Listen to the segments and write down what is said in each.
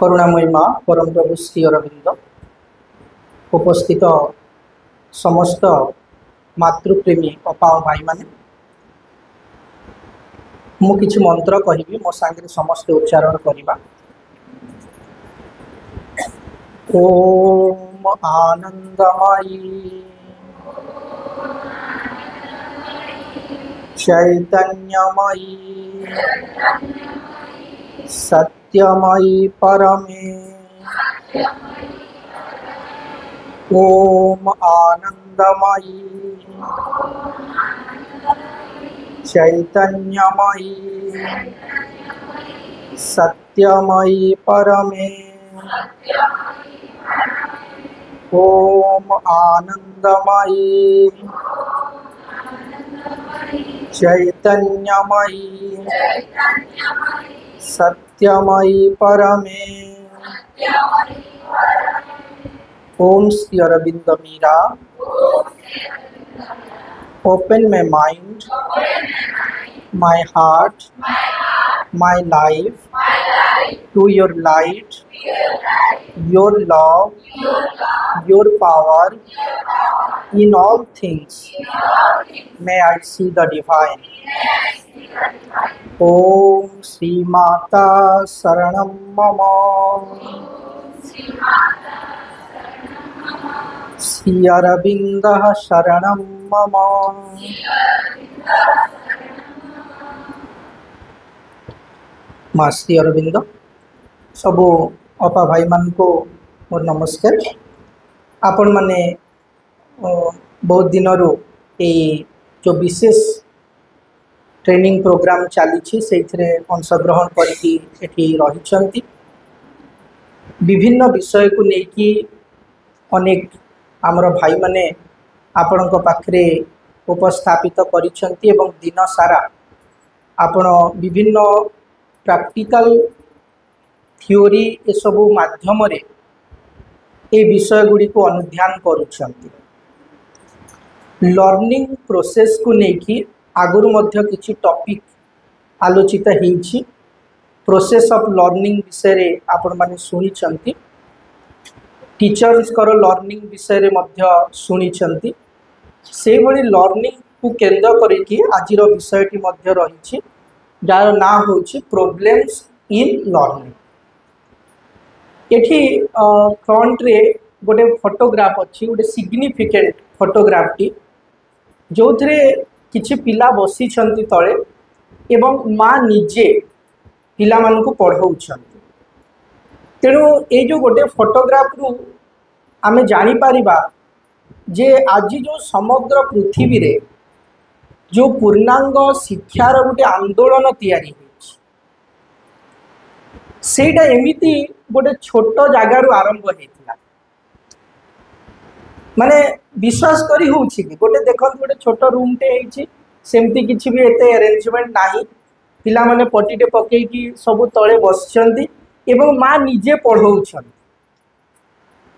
करुणामयी माँ परम प्रभु श्री अरविंद उपस्थित समस्त मातृप्रेमी अपा भाई माने मु किछि मंत्र कहिबी मो सांगे समस्त उच्चारण करिबा। ओम आनंदमयी चैतन्यमयी सत्यमयी परमे ओम आनंदमयी चैतन्यमयी सत्यमयी परमे ओम आनंदमयी चैतन्यमयी सत्यमयी परमे ओम Shri Aurobindo Mira open my mind my heart my life to your light your love your power in all things may I see the divine. Om Shri Mata Saranam Mama Shri Arabindah Saranam Mama माँ श्री अरविंद सबू अपा भाई मान को मोर नमस्कार। आपण माने बहुत दिन जो विशेष ट्रेनिंग प्रोग्राम चली से अंशग्रहण कर विभिन्न विषय को लेकिन अनेक आमर भाई माने आपण पाखरे उपस्थापित करिसेंती एवं दिन सारा आपण विभिन्न प्रैक्टिकल थ्योरी ए सबु माध्यम रे ए विषय गुड़ी को अनुध्यान करुछंती। लर्निंग प्रोसेस को लेकिन आगुरी मध्य किछि टॉपिक आलोचित होइछि। प्रोसेस ऑफ लर्निंग विषय रे आपण माने सुनिछंती, टीचर्स करो लर्निंग विषय रे मध्य सुनिछंती। से भली लर्निंग को केंद्र करिकि आजिर विषयटी मध्य रहिछि जार ना होछि प्रॉब्लम्स इन लर्निंग। एठी फ्रंट रे गोटे फोटोग्राफ अच्छी गोटे सिग्निफिकेंट फोटोग्राफ टी जो थे किछि पिला बसी छंती तले एवं माँ निजे पिला मानकु पढ़ाउछंती। तेणु ये जो गोटे फोटोग्राफ रु आमे जानी पारिबा जे आज जो समग्र पृथ्वी रे जो पूर्णांग शिक्षार गोटे आंदोलन तैयारी सेटा एमिति गोटे छोट जगार आरंभ होता माने विश्वास करी होउछि कि गोटे देखत गोटे छोट रूम टे होइछि सेमती किछि भी एते अरेंजमेंट नाही। पिला माने पटीटे पकेई कि सब तळे बसचंती एवं माँ निजे पढ़ौछंती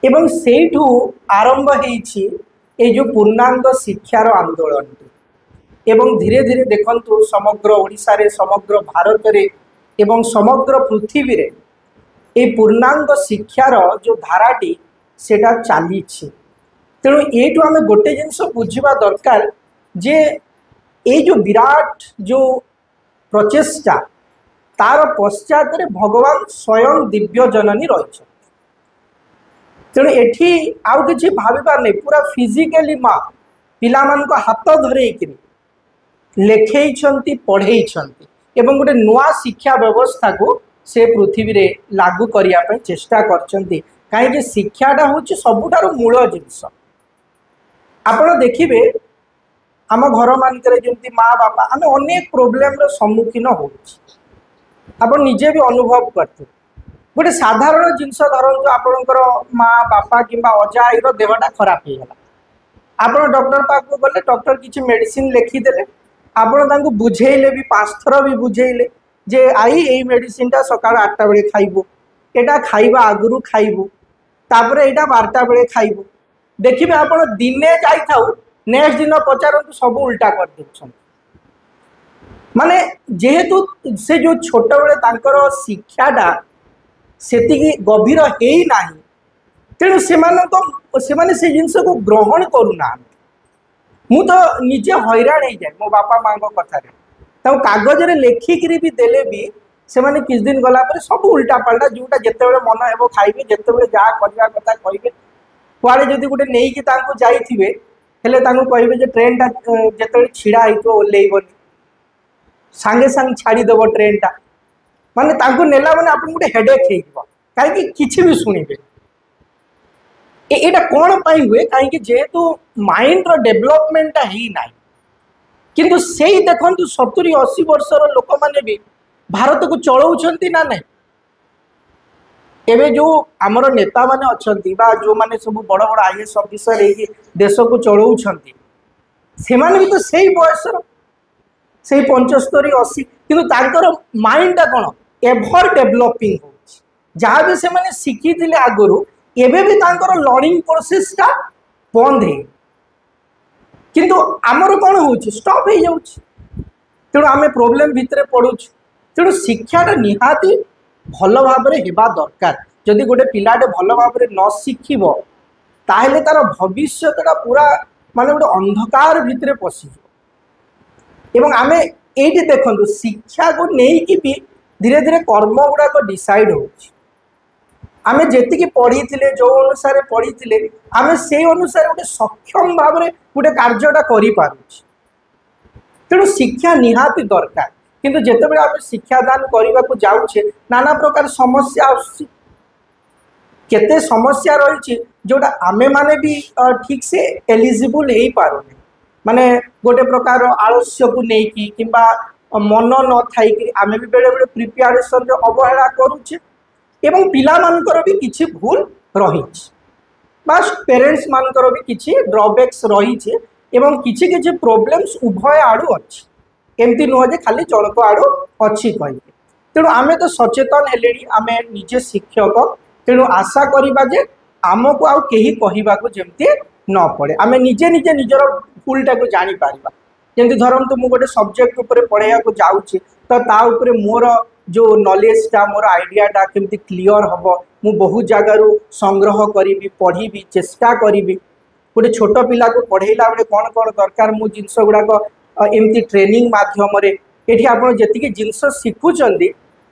एवं सेठू आरंभ होइछि ए जो पूर्णांग शिक्षार आंदोलन एवं धीरे धीरे देखंतु समग्र ओडिशा रे समग्र भारत रे एवं समग्र पृथ्वी रे ए पूर्णांग शिक्षार जो धाराटी सेटा चली। तेणु ये आम गोटे जिनस बुझा दरकार जे ये जो विराट जो प्रचेष्टा तार पश्चात भगवान स्वयं दिव्य जननी रही। तेणु एठी आउ किछि भाबिबार नहीं, पूरा फिजिकली माँ पिला मान को हाथ धरेइकरी लेखेइछंती पढ़ेइछंती एवं गोटे नुआ शिक्षा व्यवस्था को से पृथ्वी रे लागू करिया पे चेष्टा करछंती। कहीं शिक्षाटा होछि सबुठारु मूल जिनस। आपण देखिबे आम घर मानकरे जेमती माँ बापा आमे अनेक प्रोब्लेम रो सम्मुखीन होछि। आपण निजे भी अनुभव करते गोटे साधारण जिनस धरंतु आपणकर माँ बापा किंबा अजा आईर देहटा खराब हो गला, आपण डॉक्टर पाक को गले डॉक्टर किछि मेडिसिन लिखिदेले आपण तांको बुझेइले भी 5 थर भी बुझेइले जे आई एई मेडिसिनटा सकाळ 8टा बेले खाइबो, एटा खाइबा आगुरु खाइबो, तापरे एटा 12टा बेले खाइबो। देखिबे आपण दिने जाई थाउ नेक्स्ट दिन पचारंतु सब उल्टा कर देछन। माने जेहेतु से जो छोट बेले तांकर शिक्षाटा सेतिकी गभीर हेई नाही तेणु सेमाने से जिनस को ग्रहण करूना मु तो निजे हैरान हो जाए मो बापा माँ कथा कागज रे लेखिकी भी देले भी से माने किछ दिन गला पर सब उल्टा पल्टा जोटा जिते मन हे खाइबे जिते जहाँ करवा कथा कहे कुआड़े जदि गोटे नहीं जाइए हेले कहे जे ट्रेन टा जिते छिड़ा हो ओल्लैबनी सांगे सांगे छाड़ीदेव ट्रेन टा माने तांको नेला माने आपन गोटे हेडेक हो कहीं किसी भी शुणिबे एटा कौन पाई हुए कहीं जेहेतु माइंड रो डेवलपमेंट ही ना किंतु से ही देखु 70-80 वर्षर लोक मैंने भी भारत को चलाउछंती ना नहीं एबे जो आमर नेता माने अछंती बा जो माने सब बड़ बड़ आईएएस ऑफिसर है देश को चलाउछंती से माने भी तो सही बयसर से 75-80 किंतु तांकर माइंड टा कौन एभर डेवलपिंग हो जहाँ भी से माने शिखी थिले आगुरु एबे भी तांकर लर्निंग प्रोसेस टा बंद है किंतु आमर कौन हो स्टॉप हो जाउछ तेणु आम प्रोब्लेम भितर पड़ुछ तेणु शिक्षाटा निहाती भल भाव हेबा दरकार जदि गोटे पिलाटे भल भाव न शिखिब ताहेले तार भविष्यटा पूरा माने गोटे अंधकार भितर पशि एवं आम ये देखु शिक्षा को लेकिन भी धीरे धीरे कर्म गुड़ाक डिसाइड हो आम जी पढ़ी जो अनुसार पढ़ी आम से अनुसार गोटे सक्षम भाव में गोटे कार्यटा कर तेणु शिक्षा निहाती दरकार किंतु जितेबाला आम शिक्षादान करने को जाऊे नाना प्रकार समस्या केते समस्या रही जोटा आमे माने भी ठीक से एलिजिबल हो पारुने माने गोटे प्रकार आलस्य को लेकिन कि मन न थी आमे भी बेले बेले प्रिपेरेसन अवहेला करुचे एवं पिला मानकर भी किछि भूल रही बास पेरेंट्स मानकर भी किछि ड्रॉबैक्स रही एवं किछि किछि प्रॉब्लम्स उभय आड़ू अच्छी एमती नुह जे खाली जनक आड़ू अच्छी कहे तेणु आमे तो सचेतन हेले आमे निजे शिक्षक तेणु आशा करिबा जे आमको आउ केही कहिबाको जेमती न पड़े आमे निजे निजे निजर भूलटा को जानी पारिबा जेमती धरंतु मु गोटे सब्जेक्ट ऊपर पढ़ाइया को जाउछि तो ता ऊपर मोर जो नॉलेजटा मोर आइडियाटा केमती क्लियर हम मु बहुत जगार संग्रह करी पढ़ी चेष्टा करी गोटे छोट पिला को पढ़ेला बेले कौन कौन दरकार मु जिनस गुड़ाक एमती ट्रेनिंग माध्यम ये आप जी जिनस शिखुंट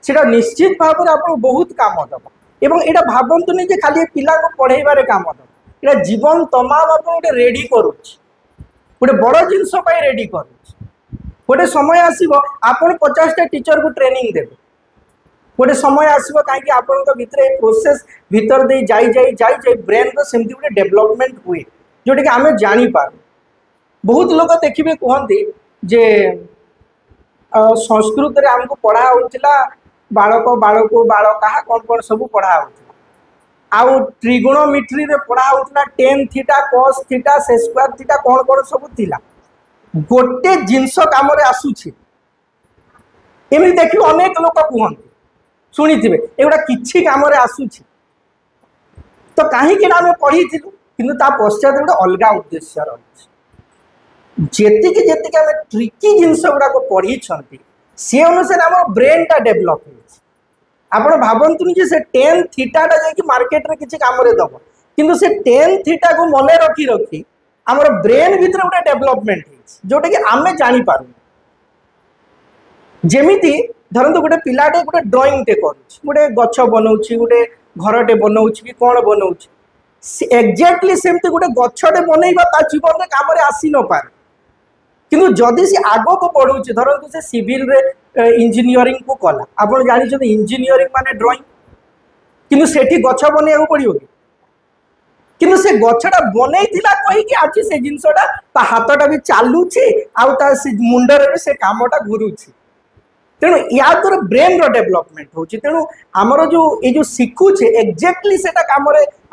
से निश्चित भाव में आप बहुत काम दब एवं यहाँ भावतुनि जे खाली पिला को पढ़ेबार काम दब यहाँ जीवन तमाम आप गोटे रेडी करुच्च गोटे बड़ जिनस रेडी करुच्च गोटे समय आसब आपन 50टा टीचर को ट्रेनिंग देवे गोटे समय आसब कहीं आपण भितर प्रोसेस भितर दे जाई ब्रेन को सेमती गोटे डेवलपमेंट हुए जोटा कि आम जापर बहुत लोग देखिए कहते जे संस्कृत रे आमको पढ़ा होता बालक बालक बाल क्या कौन कौन सब पढ़ा होता आउ ट्रिगोनोमेट्री रे पढ़ा होता टेन थीटा कॉस थीटा से स्क्वायर थीटा कौन कौन सब थिला गोटे जिनस काम आसूची एमती देखिए अनेक लोग कहते शुणी थे एगुड़ा किसी कम आसूची तो कहीं आम पढ़ी किंतु ता पश्चात गोटे अलग उद्देश्य रही जी आम ट्रिकी जिनस गुड़ाक पढ़ी सी अनुसार आम ब्रेन टा डेभलप आप भावतुनि से 10 थीटाटा जाकि मार्केट रे किसी काम दब किंतु से 10 थीटा को मन रखी रखी आमर ब्रेन भीतर गोटे डेभलपमेंट जोटा कि आम जापर जमीती धरत गोटे पिलाटे गोटे ड्रॉइंग टे गोटे गछ बनाऊँ गोटे घरटे बनाऊँ कि कौन बनाऊँ एक्जाक्टली सेमती गोटे गछटे बनइबा जीवन में काम आसी न पारे किंतु जदि सी आग को बढ़ुचे धरतु से सिविल रे इंजीनियरिंग को कला आप जानते इंजीनियरिंग माने ड्रॉइंग किंतु सेठी गछ बनइया पड़ो कि किंतु से गछटा बनईला कहीकि आज से जिनसटा ता हाथटा भी चलुची आउ से मुंडरे भी से कामटा घुरुची तेणु या द्वारा ब्रेन रो डेवलपमेंट होची तेणु आमर जो ये जो शिखुचे एक्जाक्टली सेटा काम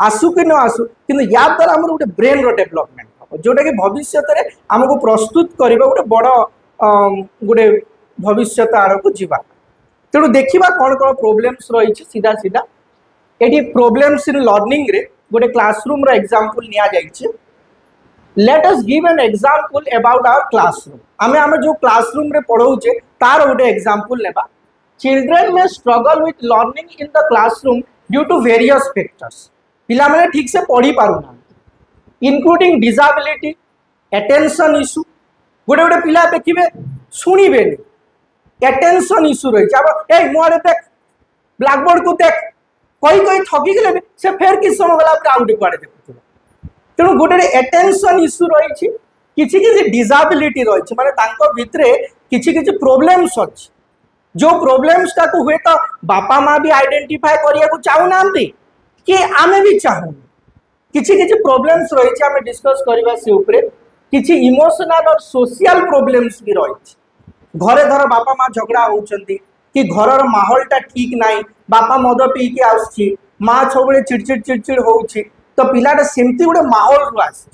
आसू कि न आसू किंतु या द्वारा आमर गोटे ब्रेन रो डेवलपमेंट जोटा कि भविष्य में आमको प्रस्तुत करबा गोटे बड़ गोटे भविष्य आड़ को जीवा तेणु देखा कौन कौन प्रोब्लेम्स रही सीधा सीधा ये प्रोब्लेम्स इन लर्निंग रे गोटे क्लासरूम रो एग्जांपल निया जाइए let us give an example about our classroom आमे जो क्लासरूम रे पढ़ाऊचे तार गोटे एग्जांपल नेबा children may struggle with learning in the classroom due to various factors पिला माने ठीक से पढ़ी पारु ना इंक्लूडिंग डिसेबिलिटी अटेंशन इशू गोटे गोटे पिला देखिए शुणवे अटेंशन इशू रही है मुआरे देख ब्लैकबोर्ड को देख कही कही थकी गले से फेर किस समय गला आउ गोटे देखुव तेणु गोटे अटेंशन इशू रही किसी डिसेबिलिटी रही माने भितरे किसी प्रोब्लेम्स अच्छी जो प्रोब्लेम्स टाक हुए तो बापा माँ भी आइडेंटिफाई करने को चाहूना कि आमे भी चाहूँ किसी प्रोब्लेम्स रही आम डिस्कस करवा से उपरे किसी इमोशनल और सोशल प्रोब्लेम्स भी रही घरे धर बापा माँ झगड़ा होती कि घर माहौलटा ठीक ना बापा मद पीके आस माँ सब चिड़चिड़ चिड़चिड़ हो तो पिलाटा सेमती गोटे माहौल रू आस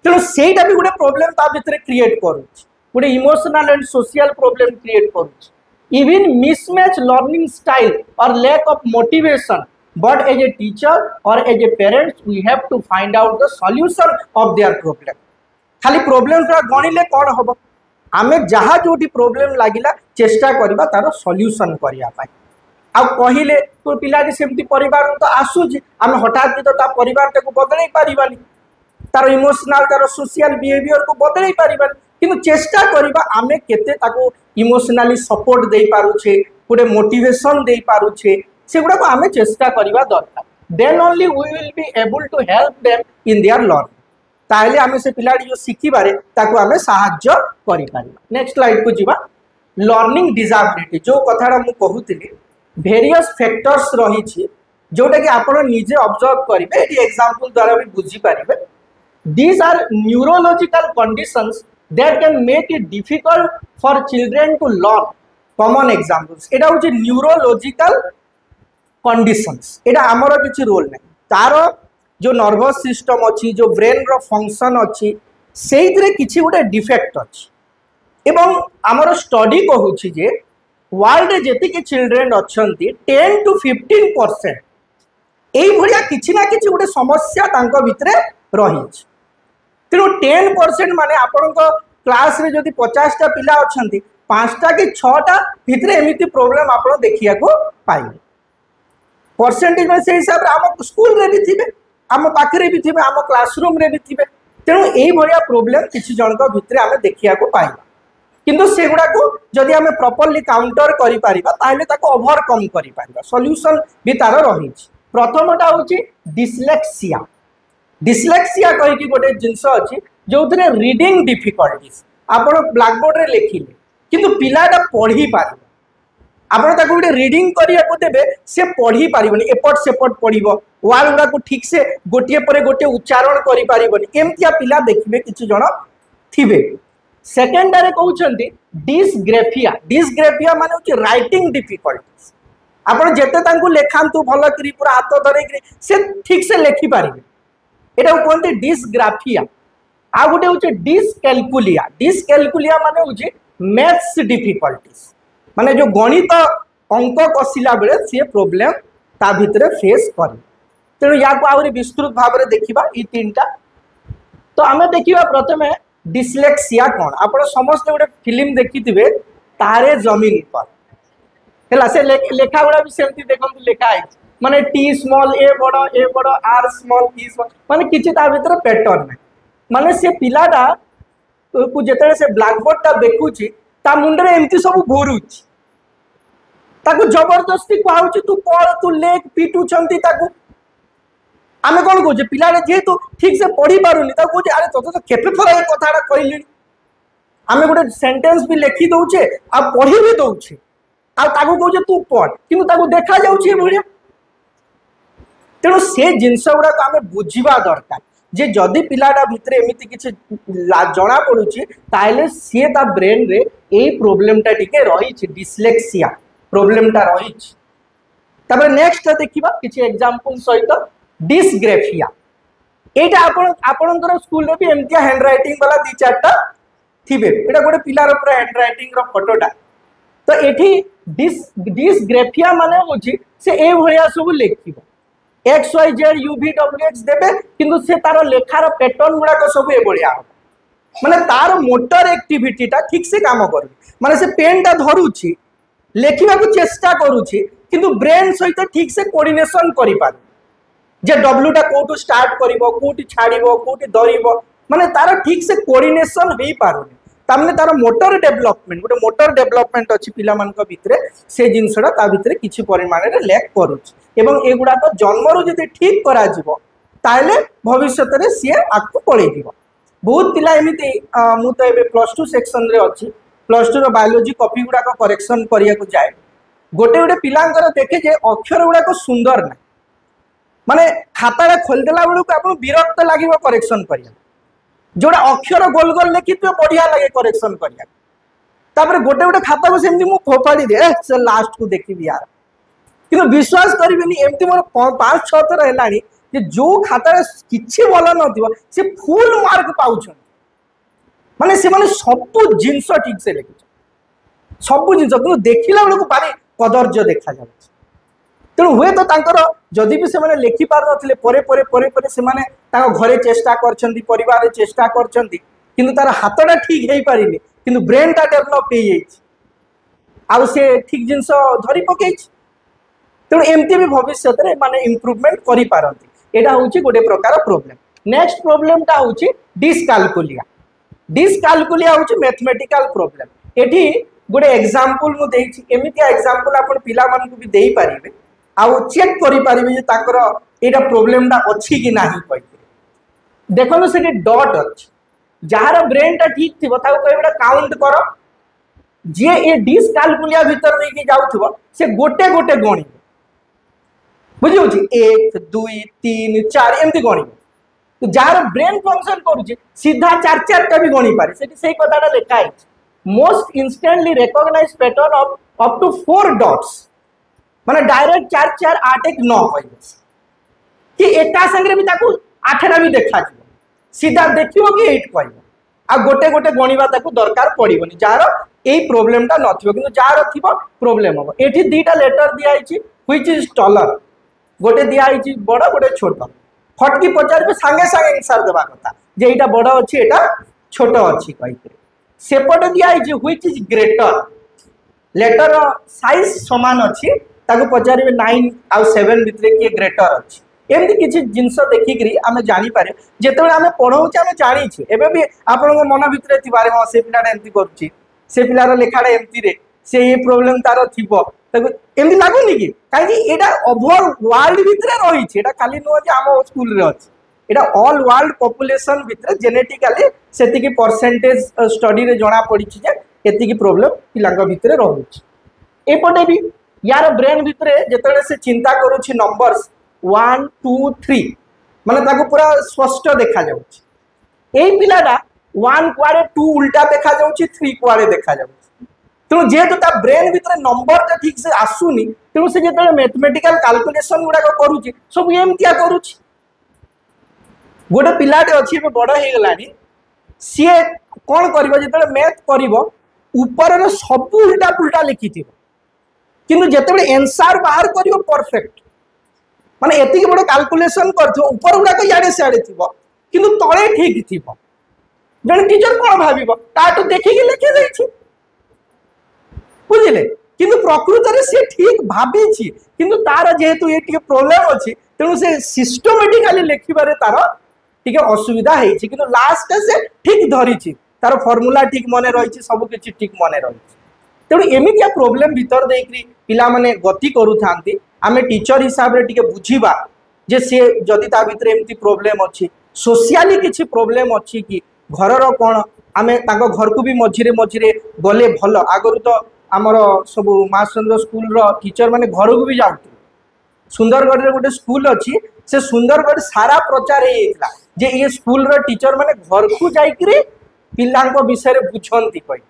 तेणु सेटा भी गोटे प्रोब्लेम ता भितर क्रिएट करुच्ची गोटे emotional and social problem create करुच्ची even mismatch learning style or lack of motivation but as a teacher or as a parents we have to find out the solution of their problem खाली problem गणिले कौन हम आमे जहाँ जो problem लगिला चेष्टा करबा तार सॉल्यूशन करने आ कहले तो पिलाटी सेमती परिवार तो आसूची आम हठात भी तो परिवार को बदल पारिबानी तार इमोशनल तार सोशल बिहेवियर को बदल पारिबानी किंतु चेष्टा करबा आमे केते ताको इमोशनली सपोर्ट दे पारुछे गोटे मोटिवेशन दे पारुछे सेगुड़ा को आमे चेष्टा करबा दरकार then only we will be able to help them in their learning ताहले आमे से पिलाटी जो शिखिबारे ताको आमे सहाय्य करि पारिबा नेक्स्ट स्लाइड को जीवा लर्निंग डिसेबिलिटी जो कथाटा मु कहूतिली वेरियस फैक्टर्स रही जोटा कि आप निजे ऑब्जर्व करेंगे ये एग्जांपल द्वारा भी बुझी पारे these are neurological conditions that can make it difficult for children to learn common examples एटा होची न्यूरोलॉजिकल कंडीशंस एटा हमरो किछि रोल नै तार जो नर्वस सिस्टम अच्छी जो ब्रेन रो फंक्शन अच्छी सेइतरे किछि गोटे डिफेक्ट अच्छी एवं आमर स्टडी कहूछि जे वर्ल्ड जेतिक चिल्ड्रेन अच्छा 10 to 15% यही किसी ना किसी गोटे समस्या भितर रही तेणु 10% माने आपण क्लास रे जदि 50टा पिला अच्छा 5टा कि 6टा भितर एमती प्रोब्लेम आप देखा पाइबे परसेंटेज में से हिसाब से आम स्कूल रे भी थे आम पाखे भी थे आम क्लासरूम रे भी थे तेणु यही प्रोब्लेम किसी जनक भितर आम देखा पाइबा किंतु सेगुड़ा को जदि आम प्रॉपर्ली काउंटर करि परिबा ताहले ताको ओवरकम करि परिबा सॉल्यूशन भी तार रही प्रथमटा होची डिस्लेक्सिया डिस्लेक्सिया कहि कि गोटे जिंस अछि जोथरे रीडिंग डिफिकल्टीज आपण ब्लैक बोर्ड रे लिखिले किंतु पिलाटा पढ़ी पारिबा आपण ताको गोटे रीडिंग करिया को देबे से पढ़ी पारिबनी एपट सेपट पढ़िबो वर्ड गुडा को ठीक से गोटिए परे गोटे उच्चारण करि पारिबनी एमतिया पिला देखिबे किछि जण थिबे सेकेंडरी कहते डिसग्रेफिया डिसग्रेफिया माने होची राइटिंग डिफिकल्टीज आपण जेते लेखांतु भल करी पूरा हाथ धरे से ठीक से लेखि पारिबे एटा कहते डिसग्राफिया आ गोटे होची डिसकैलकुलिया डिसकैलकुलिया माने होची मैथ्स डिफिकल्टीज माने जो गणित अंक कसिला बेले से प्रॉब्लम ता भितरे फेस करे तेणु या को आउरी विस्तृत भाव में देखिबा ई तीनटा तो आमे देखिबा प्रथमे डिस्लेक्सिया कौन आप समस्त गोटे फिल्म देखी थे तारे जमीन पर से लेखा गुड़ा भी सेमती देखो लेखा है माने टी स्मॉल ए बड़ आर स्मॉल ई स्मॉल माने किछि ता भीतर पैटर्न है माने से पिलाटा को जेतले से ब्लैक बोर्ड ता देखुची ता मुंडरे एमती सब घोरुची ताको जबरदस्ती कहउची तू पढ़ तू लेख पिटुचंती ताको आमे कौन कहे पिला जेहेतु ठीक से पढ़ी पारुनी कहे अरे तो केते थर ये कथाटा कहली आमे गोटे सेंटेंस भी लिखि दउछे आ पढ़ी भी दउछे आ ताको कहे तू पढ़ किंतु ताको देखा जाउछे भलिया तेणु से जिनस गुड़ा आमे बुझिबा दरकार जे जदि पिलाटा भितर एमिति किछि जना पड़ुछि ताइले से ता ब्रेन रे एई प्रोब्लेमटा टिके रहिछि डिस्लेक्सिया प्रोब्लेमटा रहिछि तबे नेक्स्ट देखिबा किछि एग्जांपल सहित डिसग्रेफिया एटा आपणकर स्कूल रे भी एमतिया हैंड राइटिंग वाला 2-4टा थिबे एटा गोटे पिलार पूरा हैंड राइटिंग रो फोटोटा तो एठी डिसग्रेफिया माने होची से ए भलिया सब लेखिबो X Y Z U V W X देबे किंतु से तार लेखार पैटर्न गुडा को सब ए भलिया माने तार मोटर एक्टिविटीटा ठीक से काम करू माने से पेनटा धरुची लेखिबा को चेष्टा करूछि किंतु ब्रेन सहित ठीक से कोऑर्डिनेशन करि पार जे डब्ल्यू टा कोठू स्टार्ट करिवो कोठी छाड़िवो कोठी धरिवो माने तार ठीक से कोऑर्डिनेशन होई पारुनी तामने तार मोटर डेवलपमेंट गोटे मोटर डेवलपमेंट अछि पिला मानक भितरे से जिंसडा ता भितरे किछि परिमाण रे लैक करूछि एवं एगुडा को जन्मरु जदि ठीक करा जिवो ताले भविष्यत रे सिए आकु पळै दिवो बहुत पिला एमिति मु तो एबे +2 सेक्शन रे अछि +2 रो बायोलॉजी कॉपी गुडा को करेक्शन करिया को जाय गोटे गोटे पिलांकर देखे जे अक्षर गुडा को सुंदर ना माने खाता खोल देला बेलू को आपन विरक्त लागिवो करेक्शन करिया जोड़ा अक्षर गोल गोल लिखि तो बढ़िया लगे करेक्शन करिया तापर गोटे गोटे खाता को सेमती मु फोपाड़ी दे से लास्ट को देखिबि यार किंतु विश्वास करिबेनी एमती मोर 5-6 थर हेलानी जे जो खाता किछि बोला नथिबो से फुल मार्क पाउछन माने से माने सब जिंस ठीक से लिखि सब जिंस किंतु देखिला बेलू को भारी कदर्य देखा जाय तेणु हुए तो तांकर जदि भी से लिखि पार नथिले परे परे परे परे से माने तांको घरे चेष्टा करछंती परिवार रे चेष्टा करछंती किंतु तार हाथटा ठीक हेई पारिले किंतु ब्रेन टा डेवलप हेई जाइछ आ से ठीक जिंस धरि पकेइछ तेणु एमती भी भविष्य रे माने इंप्रूवमेंट करि पारंती एटा होउची गोटे प्रकार प्रॉब्लम नेक्स्ट प्रॉब्लम टा होउची डिसकाल्कुलिया होउची मैथमेटिकल प्रॉब्लम एठी गोटे एग्जांपल मु देइछि एमितिया एग्जांपल आपण पिला मानकु भी देई पारिबे आउ चेक करि पारिबे जे ताकर एटा प्रॉब्लमटा अछि कि नाही कहि देखो से डॉट अछि जहार ब्रेन टा ठीक थिबो ताको कहबेटा काउंट करो जे ए डिसकाल्कुलिया भीतर दे के जाउथबो से गोटे गोटे गणी बुझियो छी 1 2 3 4 एमती गणी तो जहार ब्रेन फंक्शन करूची सीधा 4 टा भी गणी पारे सेठी सेही कथाटा लेखा है most instantly recognise pattern of up to 4 dots माने डायरेक्ट 4 4 8 1 9 कहबे कि एटा संगे भी ताकू 8 भी देखा जीवो सीधा देखिबो कि 8 कहबो आ गोटे गोटे गणिबा ताकू दरकार पड़िबोनी जार एई प्रॉब्लमटा नथिबो किंतु जार थिबो प्रॉब्लम हो एठी दीटा लेटर दिया आइची व्हिच इज टॉलर गोटे दिया आइची बड़ गोटे छोट फटकी पचारबे संगे संगे आंसर देबा कथा जे एटा बड़ अछि एटा छोट अछि कहिते सेपटे दिया आइची which is greater letter size समान अछि ताको पचारिबे 9 आ 7 भितरे के ग्रेटर अछि एमती किछि जिंस देखिकरी आमे जानि पारे जेतेबे आमे पढौचे आमे जानि छी एबे भी आपन मन भितरे थिबारे हो से पिलाडा एमती करूची से पिलार लेखाडा एमती रे से ये प्रॉब्लम तारो थिबो ताको एमती लागुनी कि काहे कि एटा ओवर वर्ल्ड भितरे रही छी एटा खाली नो जे आम स्कूल रे अछि एटा ऑल वर्ल्ड पॉपुलेशन भितरे जेनेटिकली सेति की परसेंटेज स्टडी रे जणा पड़ी छी जे एति की प्रॉब्लम पिलांग भितरे रहउची एपटे भी यार ब्रेन भितरे जेतले से चिंता करूची नंबर्स 1 2 3 माने ताको पूरा स्पष्ट देखा जाउची एई पिलाडा 1 क्वारे 2 उल्टा देखा जाउची 3 क्वारे देखा जाउची तेणु जेहेतु ता ब्रेन भितरे नंबर ता ठीक से आसुनी तेणु से जेतले मैथमेटिकल कैलकुलेशन गुडा करूची सब एमतिया करूची गोटे पिलाटे अछि बे बड़ हे गलानी सीए कोन करबो जेतले मैथ करबो ऊपर रो सब उल्टा पुल्टा लिखिथिबो किंतु जेतेबे आंसर बाहर करियो परफेक्ट माने एतिक बड़ कैलकुलेशन करथो ऊपर गुडा को याडे से आडे थिबो किंतु तळे ठीक थिबो जण टीचर कोन भाबिबो ताटो देखि के लिखि दै छी बुझिले किंतु प्रकृत रे से ठीक भाबी छी किंतु तार जेहेतु एटिके प्रॉब्लम अछि तेनु से सिस्टमैटिकली लिखिबारे तार टिके असुविधा हेइ छी किंतु लास्ट से ठीक धरि छी तार फार्मूला ठीक मने रहि छी सब किछि ठीक मने रहि छी तेणु एमितिया प्रॉब्लम भीतर देकरी पिला माने गति करू थांती आमे टीचर हिसाब रे टिके बुझीबा जे से जदि ता भितरे एमती प्रॉब्लम अछि सोशली किछि प्रॉब्लम अछि कि घरर कोन आमे ताको घर को भी मझिरे मझिरे गले भलो आगरु तो आमर सब मासचंद्र स्कूल रो टीचर माने घर को भी जाउती सुंदरगढ़ रे गोटे स्कूल अछि से सुंदरगढ़ सारा प्रचार हे इतला जे ये स्कूल रो टीचर माने घर को जाइकरी पिलांको विषय रे बुझंती कहि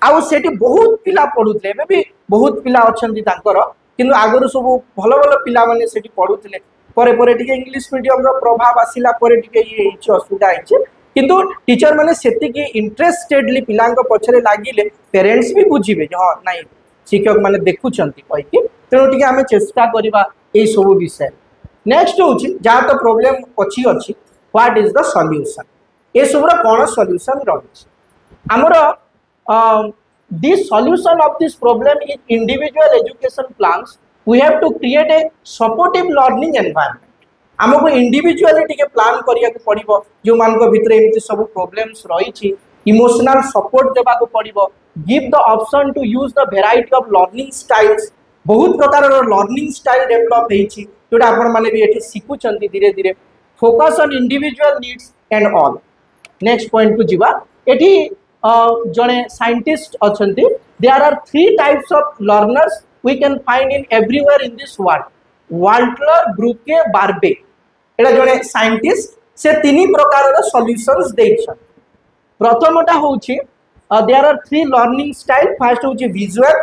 आउ सेठी बहुत पिला पढुतले एबे भी बहुत पिला अछंती तांकर किंतु आगरु सब भलो भलो पिला माने सेठी पढुतले परे परे टिके इंग्लिश मीडियम रो प्रभाव आसिला परे टिके ये इछ असुविधा आइछ किंतु टीचर माने सेति की इंटरेस्टेडली पिलांको पछरे लागिले पेरेंट्स भी बुझिबे जे हां नाही शिक्षक माने देखुचंती कहि कि तेनो टिके हमें चेष्टा करिबा ए सब विषय नेक्स्ट होची जा तो प्रॉब्लम अछि अछि व्हाट इज द सॉल्यूशन ए सब रो कोन सॉल्यूशन रहछि हमरो the solution of this problem is individual education plans. We have to create a supportive learning environment. आमको इंडिविजुअली टिके प्लान करिया को पड़िबो जो मान को भितरे एमती सब प्रॉब्लम्स रही इमोशनल सपोर्ट देबा को पड़िबो give the option to use the variety of learning styles बहुत प्रकार लर्निंग स्टाइल डेवलप हेछि जोटा आपण माने भी एठी सिखुचंती धीरे धीरे focus on individual needs and all next point को जीवा एठी जने साइंटिस्ट अछंती there are 3 types of learners we can find in everywhere in this world Walter Burke Barbe एटा जने साइंटिस्ट से 3 प्रकार सॉल्यूशंस देइछन प्रथमटा होछि there are 3 learning style first होछि विजुअल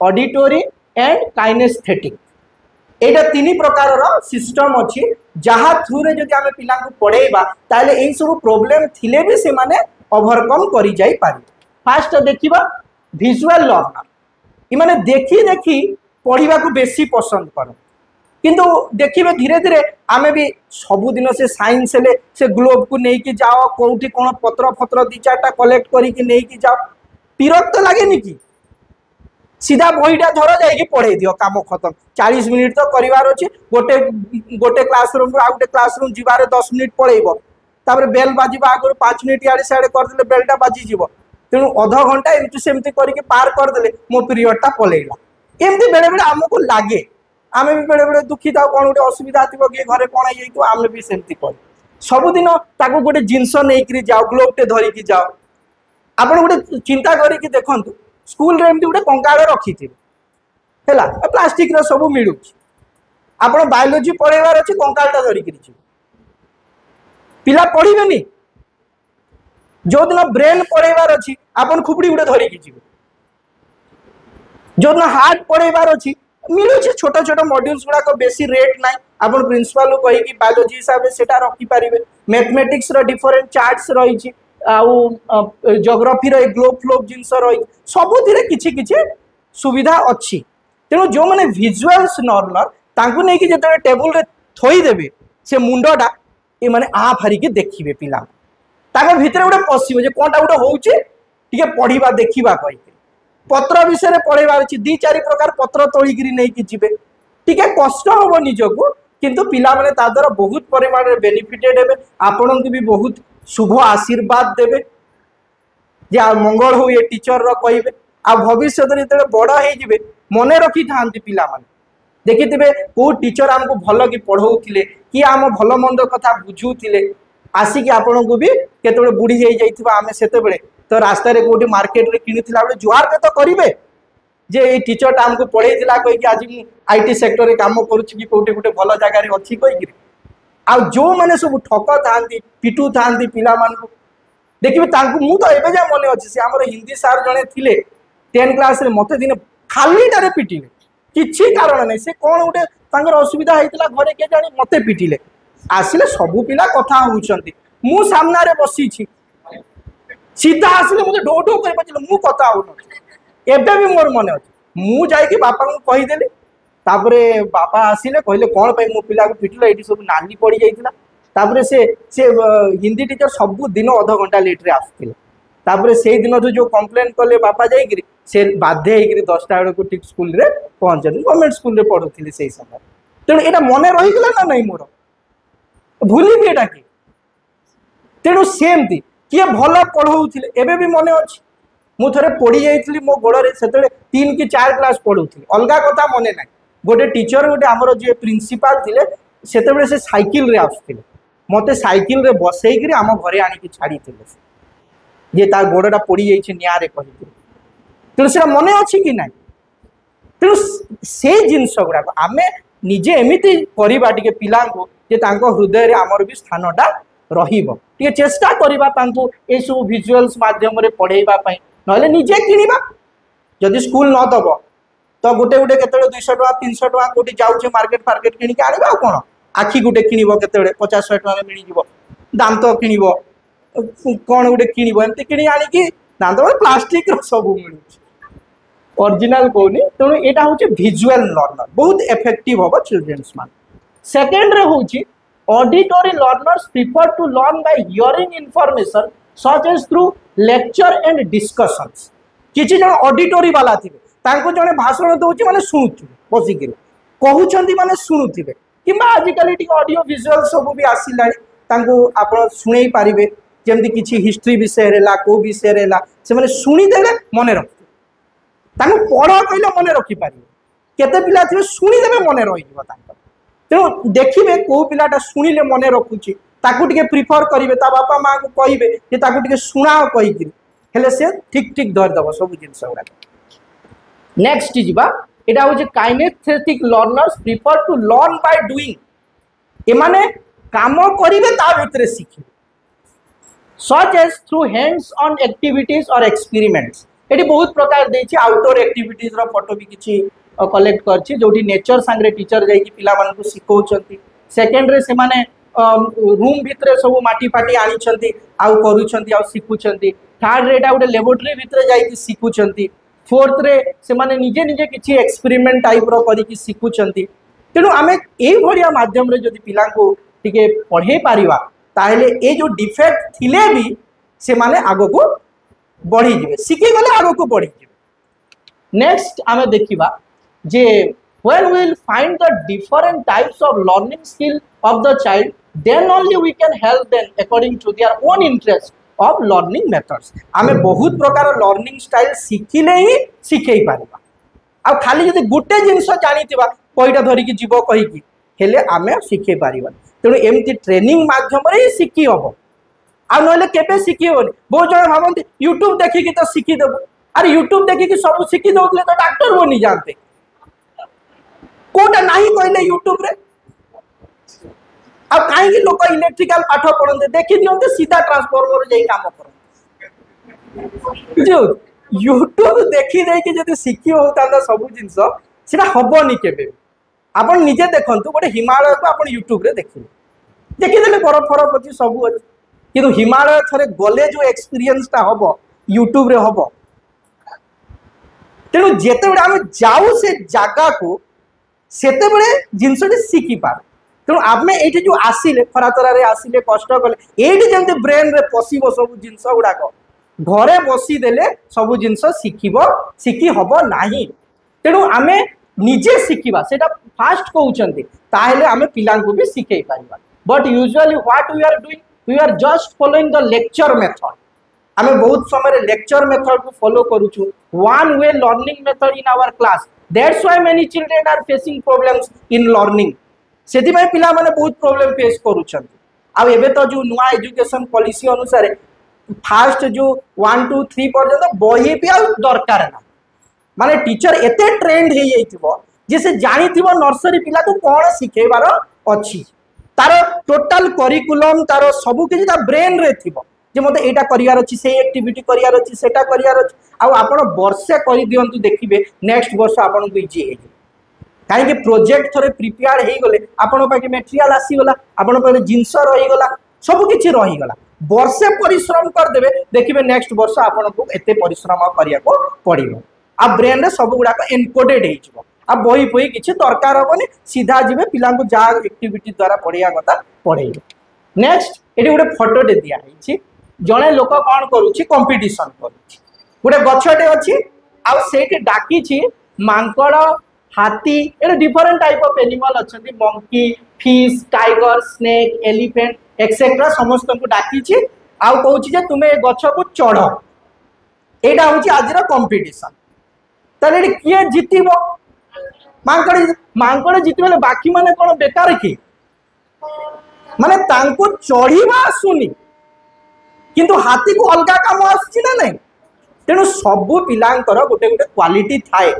ऑडिटरी एंड काइनेस्थेटिक एटा 3 प्रकार सिस्टम अछि जहा थ्रू रे जदि आमे पिला को पढेबा ताले एई सब प्रॉब्लम थिले भी से माने ओवरकम करि जाई पारि फर्स्ट देखिबा विजुअल लर्नर इ माने देखि देखि पढिबा को बेसी पसंद करन किंतु देखिए धीरे धीरे आमे भी सबुदिन से साइंस ले से ग्लोब को नहीं कि जाओ कोठी कोन पत्र फत्र दी चारटा कलेक्ट करी कि नहीं कि जाओ विरक्त लागे नी कि सीधा बहीटा धर जाई कि पढ़े दियो काम खत्म 40 मिनिट तो करिवार अछि गोटे गोटे क्लासरूम रो आ गोटे क्लासरूम जिबारे 10 मिनिट पढ़ेइबो तापर बेल बाजिबा आगर 5 मिनिट याडे साडे कर देले बेलटा बाजी जीवो तेनु आधा घंटा एमती सेमती करी के पार कर देले मो पीरियडटा पलेइला एमती बेले बेले हमको लागे आमे भी बेले बेले दुखी था कौन गोटे असुविधा थी कि घरे कौन आई आमे भी सेमती कर सबुदिन ताको गोटे जिनस नहीं जाओ ग्लोबटे धरिकी जाओ आपण गोटे चिंता करिकी देखंतु स्कूल रे एमती गोटे कंकाळ रखी है प्लास्टिक रो सब मिलू आपण बायोलॉजी पढ़ेबार अच्छे कंकाळटा धरिकी पिला पढ़िबेनी जो दिन ब्रेन पढ़ेबार अच्छी आपण खुपड़ी गोटे धरिकी जीवे जो दिन हार्ट पढ़ेबार अच्छी मिलूँ छोट छोट मॉड्यूल्स गुड़ाक बेसी रेट ना आप प्रिंसिपल को कहीकि बायोलॉजी हिसाब से रखिपारे मैथमेटिक्स डिफरेंट चार्ट्स रही जियोग्राफी ग्लोब फ्लोब जिनस रही सबुथिरे किछि किछि सुविधा अच्छी तेणु जो मैंने विजुअल्स लर्नर तांकु नहीं कि जो टेबुल रे थोई देबे से मुंडटा ये माने आ फारिकी देखिबे पिला ताको भितरे गोटे पशिबे जे कोनटा गोटे होउचे टिके पढिबा देखिबा कहि पत्र विषय पढ़ेबार अच्छी 2-4 प्रकार पत्र तोलिक नहीं जीवे टी कष्ट हम निजक किंतु पिला माने ता द्वारा बहुत परिमाण में बेनिफिटेड हे आपण को भी बहुत शुभ आशीर्वाद देवे जे मंगल हो ये टीचर कहे आ भविष्य जो बड़ हो मन रखी था पिला माने देखिथे को टीचर आमको भल कि पढ़ाऊले कि आम भल मंद कथा बुझुले आसिक आपण को भी केतबे बुढ़ी हो जाइथिबा आमे सेतेबेले तो रास्ता रे कोठी मार्केट रे किनिथिला बेले जुहार के तो करिवे जे ए टीचर आमको पढ़ेइथिला कहि कि आज मु आईटी सेक्टर रे काम करूछि कि कोठी गुटे भल जगह रे अछि कहि कि आ जो माने सब ठक थांती पिटू थांती पिला मान को देखिबे तांको मु तो एबे जा मने अछि से हमर हिंदी सर जने थिले 10 क्लास रे मते दिन खाली टारे पिटिले किछि कारण नै से कोन गुटे तांगर असुविधा हेतिला घरे के जानी मते पिटिले आसिले सब पिला कथा होउछंती मु सामना रे बसी छी सीधा आसिले मुझे डो डो कर पचले मु कथा हो एबे भी मोर मन अछि मु जाई कि बापा को कहि देली तापरे बापा आसिले कहले कोन पई मो पिला को पिटलो एठी सब नाली पड़ी जाइतिला तापरे से हिंदी टीचर सब दिन आधा घंटा लेट रे आसथिले तापरे से दिन जो कंप्लेन कले बापा जाई कि से बाध्य होई 10टा बेले को ठीक स्कूल रे पहुंचन गवर्नमेंट स्कूल रे पढुथिले सेही समय तेणु एटा मने रहि गेला ना नहीं मोर भूली भी एटा कि तेणु सेमती किए भल पढ़ाऊले एबे भी मन अच्छी मु थे पड़ी जाइली मो गोड़े से 3 कि 4 क्लास पढ़ाऊली अलग कथा मन ना गोटे टीचर गोटे आमर जी प्रिंसिपाल थे से साइकिल रे आसुले मत साइकिल रे बसईकि आम घरे आणिकी छाड़ी जे तार गोड़टा पड़ी जाइए निआरे कही तेणु से मन अच्छी कि ना तेणु से जिनस गुड़ाक आम निजे एमती करवा टे पिला हृदय आमर भी स्थानटा टे चेष्टा करवा ये सब विजुअल्स माध्यम पढ़ेबा ना निजे किणवा जदि स्कूल न दब तो गोटे गोटे के 200 टका 300 टका कोटी जाऊे मार्केट फार्केट किणिक आने कौन आखि गोटे किणव के 50-100 टका मिल दांत किणव कौन गोटे किणव एमती कि आणिकी दांत प्लास्टिक सब मिलूँ ओरिजिनल कहूनी तेणु यहाँ हूँ विजुअल लर्नर बहुत इफेक्टिव हम चिल्ड्रेन्स मान सेकेंड हूँ auditory learners prefer to learn by hearing information such as through lecture and discussions किसी जन ऑडिटोरी वाला थे जड़े भाषण दौर मैंने शुणुवे बसिक कहते मैंने शुणुवे कि आजिकल ऑडियो विजुअल सब भी आसला आप शुणे पारे जमी किसी हिस्ट्री विषय कौ विषय से शुणीदे मन रखते पढ़ कहले मन रखिपारे केते पिला थे शुणीदे मन रही तेणु देखिए कौ पिलाटा शुणिले मन रखुची टे प्रिफर करेंगे बापा माँ को कहे शुणा कहीकि हेले से ठीक ठीक धरदेव सब जिनस गुड़ा नेक्स्ट जीवा यहाँ हूँ kinesthetic learners prefer to learn by doing एमाने काम करेंगे भितर शिखे such as through hands on activities और एक्सपेरिमेंट्स ये बहुत प्रकार देछि आउटडोर एक्टिविटीज रो फोटो भी किछि कलेक्ट करछि जोठी नेचर सांगरे टीचर जाई कि पिला मानकु सिखौछंती सेकंड रे से माने रूम भितर सब माटी फाटी आनिछंती आउ करूछंती आउ सिखुछंती थर्ड रे एटा गोटे लैबोरेटरी भितर जाई कि सिखुछंती फोर्थ रे से माने निजे निजे किछि एक्सपेरिमेंट टाइप रो करी कि सिखुछंती तेणु आमे एई भलिया माध्यम रे जदि पिला को टिके पढ़े पारिबा ताहले ए जो डिफेक्ट थिले भी से माने आगो को बढ़ी जिवे शिखी गले आगो को बढ़ी जिवे नेक्स्ट आमे देखिबा जे when we will find the different types of learning skill of the child then only we can help them according to their own interest of learning methods आमे बहुत प्रकार लर्निंग स्टाइल शिखिले ही शिखै पारिबा आ खाली जदि गुटे जिंस जानिथिबा कोइटा धरि कि जीव कहि कि हेले आमे शिखै पारिबा तेणु एमती ट्रेनिंग माध्यम रे शिखी हबो आ नले केबे शिखी होनी बहुत जण भाबंती यूट्यूब देखि कि तो शिखी देबो अरे यूट्यूब देखि कि सब शिखी दउतले तो डॉक्टर बनी जानते कोटा नहीं कहले यूट्यूब रे अब कहीं लोक इलेक्ट्रिकल पाठ पढ़ते देखी दिखते सीधा ट्रांसफॉर्मर जाई काम कर जो यूट्यूब देखी देखी जब शिखी होता सब जिनस सीटा हेनी के आप निजे देखु गोटे हिमालय को आप यूट्यूब रे देखिए देखीदे बरफ फरफ अच्छी सब अच्छी कि हिमालय थे गले जो एक्सपीरियंसटा हम यूट्यूब रे हम तेणु जिते आम जाऊ से जगह को सेते बड़े जिनसटी शिखी पार तेणु आम ये जो आसिले खरातरा आसिले कष्ट कले ये जमी ब्रेन रे पशिब सब जिनस गुड़ाक घरे बसीदेले सब जिनस शिखी हम ना तेणु आम निजे शिखा से फास्ट कहते ताहले आम पिला भी शिखे पार but usually what we are doing we are just following the lecture method आम बहुत समय लेक्चर मेथड को फॉलो करूछु one way learning method in our class that's why many children are facing problems in learning सेति में पिला माने बहुत प्रॉब्लम फेस करूछन आ एबे तो जो नुआ एजुकेशन पॉलिसी अनुसार फास्ट जो 1 2 3 पर्यंत बही भी आ दरकार ना माने टीचर एते ट्रेंड हे जाइथिबो जे से जानिथिबो नर्सरी पिला को कोन सिखेबार अछि तार टोटल करिकुलम तार सब किछि ता ब्रेन रे थिबो जे मते एटा करियार अछि से एक्टिविटी करियार अछि सेटा करियार अछि आ आपण वर्षे करि दियंतु देखिबे नेक्स्ट वर्ष आपण को इजी हे कहीं प्रोजेक्ट थोड़े प्रिपेयर हो गले आपण पाखे मटेरियल आसीगला आपण पाखे जिनस रहीगला सब किछि रहीगला वर्षे परिश्रम करदेवे देखिए नेक्स्ट वर्ष आपण को एते परिश्रम करिया को पड़िबो आ ब्रेन रे सब गुडा एनकोडेड हेइजबो आ बही बही किछि दरकार होबनी सीधा जिवे पिला को जा एक्टिविटी द्वारा पढ़िया कथा पढ़ेइबो नेक्स्ट एटी गोटे फोटोटे दिया हेछि जणे लोक कोन करूछि कंपटीशन करूछि गोटे गछटे अछि आ सेठी डाकीछि मांकड़ हाथी ये डिफरेंट टाइप ऑफ एनिमल अच्छा monkey fish tiger snake elephant etcetera समस्त को डाकी आउ कहूँ तुम्हें गछ को चढ़ यहाँ हूँ आज कंपटीशन ताले किए जीतब मांकड़ मांकड़ जीतबे बाकी माने कौन बेकार कि माने तांको चढ़ीबा आसुनी किंतु हाथी को अलग काम आसुची ना नहीं तेणु सबू पिलांकर गोटे गोटे क्वालिटी थाए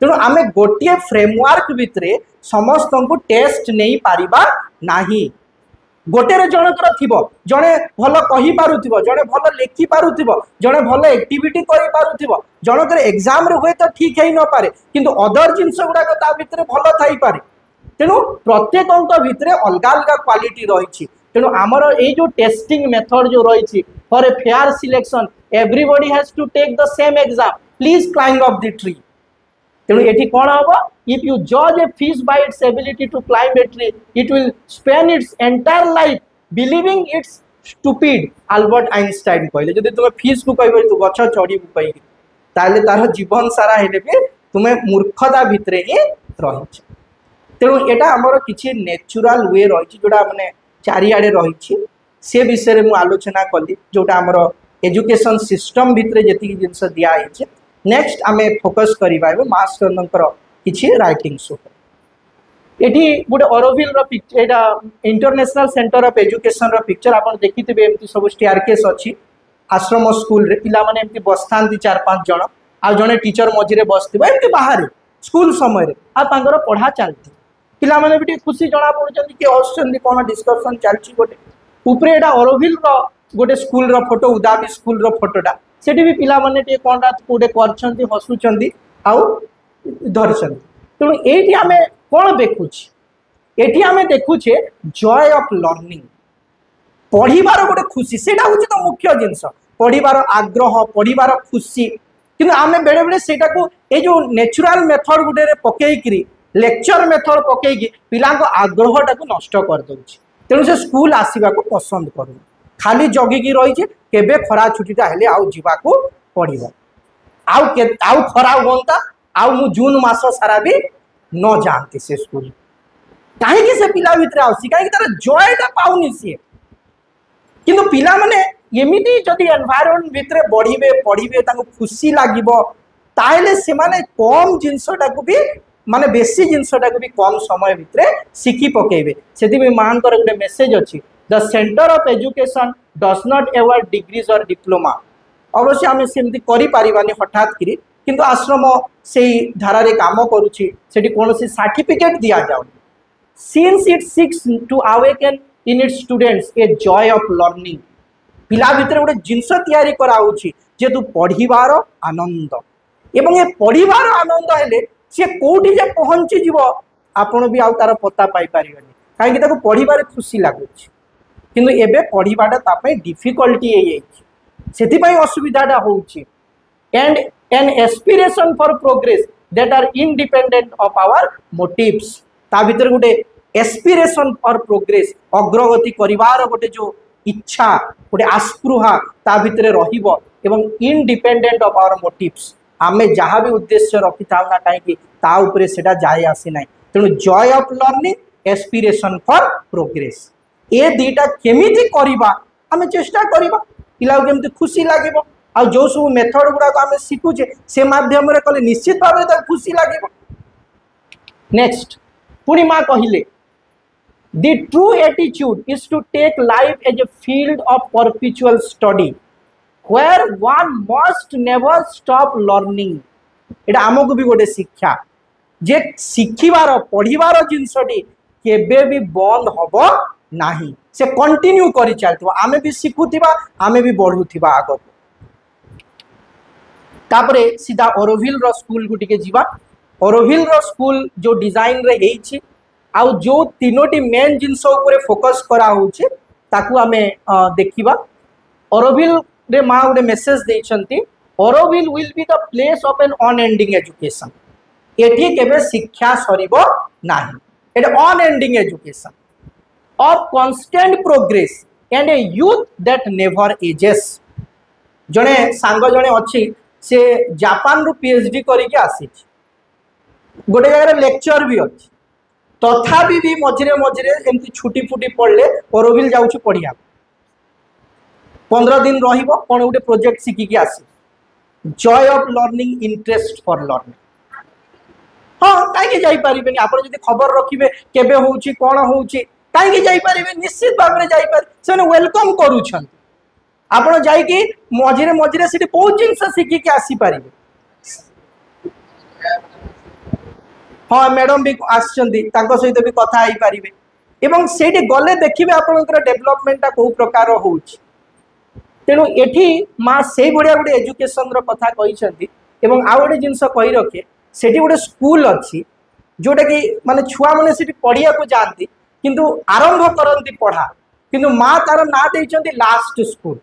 तेणु आमे गोटे फ्रेमवर्क भितर समस्त को टेस्ट नहीं पारिबा नाही गोटे जनकर थिबो जड़े भल कही पारुथिबो जड़े भल लेखि पारुथिबो जड़े भल एक्टिविटी करि पारुथिबो जनकर एग्जाम रे होय तो ठीक है न पारे किंतु अदर जिंस गुडा ता भितर भल थाई पारे तेणु प्रत्येक भितर अलग अलग क्वालिटी रही तेणु आमर ये जो टेस्टिंग मेथड जो रही for a fair selection everybody has to take the same exam please climb up the tree तेणु ये कौन हम इफ यू जज a fish by its ability to climb a tree it will spend its entire life believing it's stupid Albert Einstein कहले जदि तुम fish को कह तू गछ चढ़ी कही ताले तार जीवन सारा हेले भी तुम्हें मूर्खता भितर ही रही। तेणु यहाँ आमर किसी नेचुराल वे रही जोड़ा मैंने चारिआडे रही से विषय में आलोचना कली जोटा आमर एजुकेशन सिस्टम भितर जी जिनस दिखाई। नेक्स्ट आम फोकस करवा मार्क्स किसी राइटिंग्स ये गोटे Auroville picture international centre of education picture आप देखिथे एमती सब स्टेयरकेस अच्छी आश्रम स्कूल रे पिला माने एमती बसता 4-5 जन आ जड़े टीचर मझे बसथिबा एमती बाहर स्कूल समय आ पढ़ा चलती पिला माने भी खुशी जना पड़ुछन कि हसुछन कौन डिस्कशन चलची गोटे ऊपर एटा ऑरोविल गोटे स्कूल रो फोटो उदाबी स्कूल रो फोटोटा सेठी भी पिला माने टे कोनटा कोडे करछंती हसुछंती आउ धरछंती। तेणु एठी आमे कौन देखुछे एठी आमे देखुछे जॉय ऑफ लर्निंग पढ़िबार गोटे खुशी सेटा होची तो मुख्य जिनस पढ़िबार आग्रह पढ़िबार खुशी किंतु आमे बेले बेले सेटा को ए जो नेचुरल मेथड गुटे रे पकेइकरी लेक्चर मेथड पकेइकी पिलांको आग्रहटा को नष्ट कर दउची। तेणु से स्कूल आसीबा को पसंद करू खाली जगिकी रही केबे खरा छुट्टीटा हेले आउ जीवा को पड़िबो आउ खरा होता आउ मु जून मास सारा भी न जानती से स्कूल कहीं से पिला भितर आसी कहीं तार जॉयटा पाउनी सी किंतु पिला माने एमिति जदि एनवायरनमेंट भितर बढ़िबे पढ़िबे ताको खुशी लागिबो ताइले से माने कम जिंसटा को भी माने बेसी जिनसटा को भी कम समय भितर शिखी पकेबे सेति मानकर गोटे मेसेज अच्छी the centre of education does not award degrees और डिप्लोमा अवश्य आम सेमती करें हठात करी किंतु आश्रम से धारा रे काम करुच्ची सेठी कौन सर्टिफिकेट दिया जाऊ since it seeks to awaken in its students a joy of learning पिला भितर गोटे जिनस तैयारी कराउछि जेतु पढ़िबार आनंद एवं ए पढ़िबार आनंद हेले सी कौटी जे पहुंची जीव आपण भी आउ तार पता पाई पारिबनी काहेकि ताको पढ़िबार खुशी लागुछि किंतु एबे पढ़िबाटा तापे डिफिकल्टी हे जाइछि सेतिपई असुविधाटा होउछि and an aspiration for progress that are independent of our motives ता भीतर गोटे एस्पिरेशन फॉर प्रोग्रेस अग्रगति करिवार गोटे जो इच्छा गोटे आस्पृहा ता भीतर रहिबो एवं इंडिपेंडेंट ऑफ आवर मोटिव्स आमे जहाँ भी उद्देश्य रखी था ना कहीं ता उपरे सेटा जाए आसी ना तेणु joy of learning aspiration for progress ए दीटा केमिति करिबा आमे चेष्टा करिबा पिला केमिति खुशी लागिबो आ जो सब मेथड गुडा को आमे सिखुचे से माध्यम रे कले निश्चित भाव ता खुशी लागिबो। नेक्स्ट पुनी मा कहिले the true attitude is to take life as a field of perpetual study where one must never stop learning एटा आमको भी गोटे शिक्षा जे शिखिबार पढ़िबार जिनसटी केबे भी बंद हबो नाही से कंटिन्यू करि चलतबो आमे भी सिखुथिबा आमे भी बढ़ुथिबा आगो तापरे सीधा ऑरोविल रो स्कूल को टिके जीवा ऑरोविल रो स्कूल जो डिजाइन रे हेछि आ जो तीनोटी मेन जिनस ऊपर फोकस करा होछि ताकू आमे देखिबा ऑरोविल रे माँ गोटे मेसेज देइछंती Auroville will be the place of an unending education एठी केबे शिक्षा सरीबो नाही at unending education of constant progress and a youth that never ages जने सांग जने अछि से जापान रु पीएचडी करिके आसी गोटे जगह लेक्चर भी अछि तथापि भी मझिरे मझिरे एमती छुटी फुटी पड़ले ऑरोविल जाउछु पढ़िया 15 दिन रहिबो कोन गोटे प्रोजेक्ट सिखिकी आसी Joy of learning interest for learning हाँ कहीं जाई पारिबेनी आपण जदी खबर रखिबे केबे होउची कोन होउची कहीं जाई पारिबे निश्चित भाव में जाई पार सेने वेलकम करूछन आपण जाई कि मझिरे मझिरे सिटी बहुत जिंस सिखिकी आसी पारिबे हाँ मैडम भी आछंदी तांको सहित भी कथा आइ पारिबे एवं सेठी गले देखिबे आपनकर डेवलपमेंटटा को प्रकार होउची तेणु एठी माँ से भाया गोटे एजुकेशन कथा कही आउ गोटे जिनस कही रखे से गोटे स्कूल अच्छी जोटा कि माने छुआ मैंने से पढ़िया को जाती किंतु आरंभ करती पढ़ा किंतु माँ तार ना देइचंती लास्ट स्कूल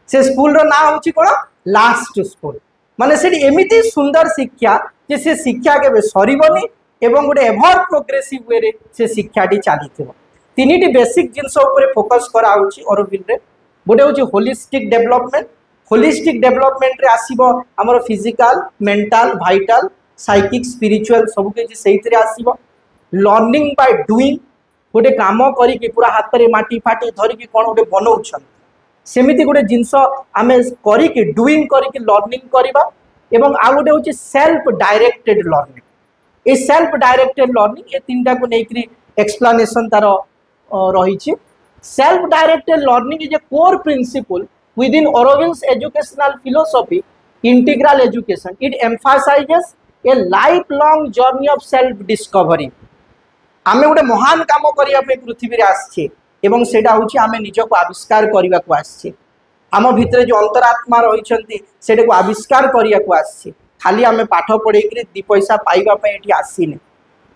से स्कूल रो ना होची कोन लास्ट स्कूल माने से एमिति सुंदर शिक्षा जे से शिक्षा के सरीबनी एवं गोटे एभर प्रोग्रेसिव वे रे से शिक्षाटी चली तीन बेसिक जिनस फोकस करा ऑरोविल रे गोटे हूँ होलिस्टिक डेवलपमेंट होलिस्टिक डेवलपमेंट रे आसीबो हमर physical mental vital psychic spiritual सब किछि सेहितरे आसीबो लर्निंग बाय डूइंग गोटे काम करिके पूरा हाथ रे माटी फाटी धरिके कोन गोटे बनौछन सेमिति गोटे जिंस आमे करिके डूइंग करिके लर्निंग करिबा एवं आ गोटे होछि सेल्फ डायरेक्टेड लर्निंग ए सेल्फ डायरेक्टेड लर्निंग ए तीनटा को नेकरी एक्सप्लेनेशन तार रही self directed learning is a core principle within Auroville's educational philosophy integral education it emphasizes a lifelong journey of self discovery आमे गोटे महान काम करिया पे पृथ्वी रे आछे एवं सेटा होछि आमे निज को आविष्कार करिवा को आछे आम भितरे जो अंतरात्मा रहिछंती सेटा को आविष्कार करिया को आछे खाली आमे पाठ पढै कि दी पैसा पाइबा पे एठी आसीने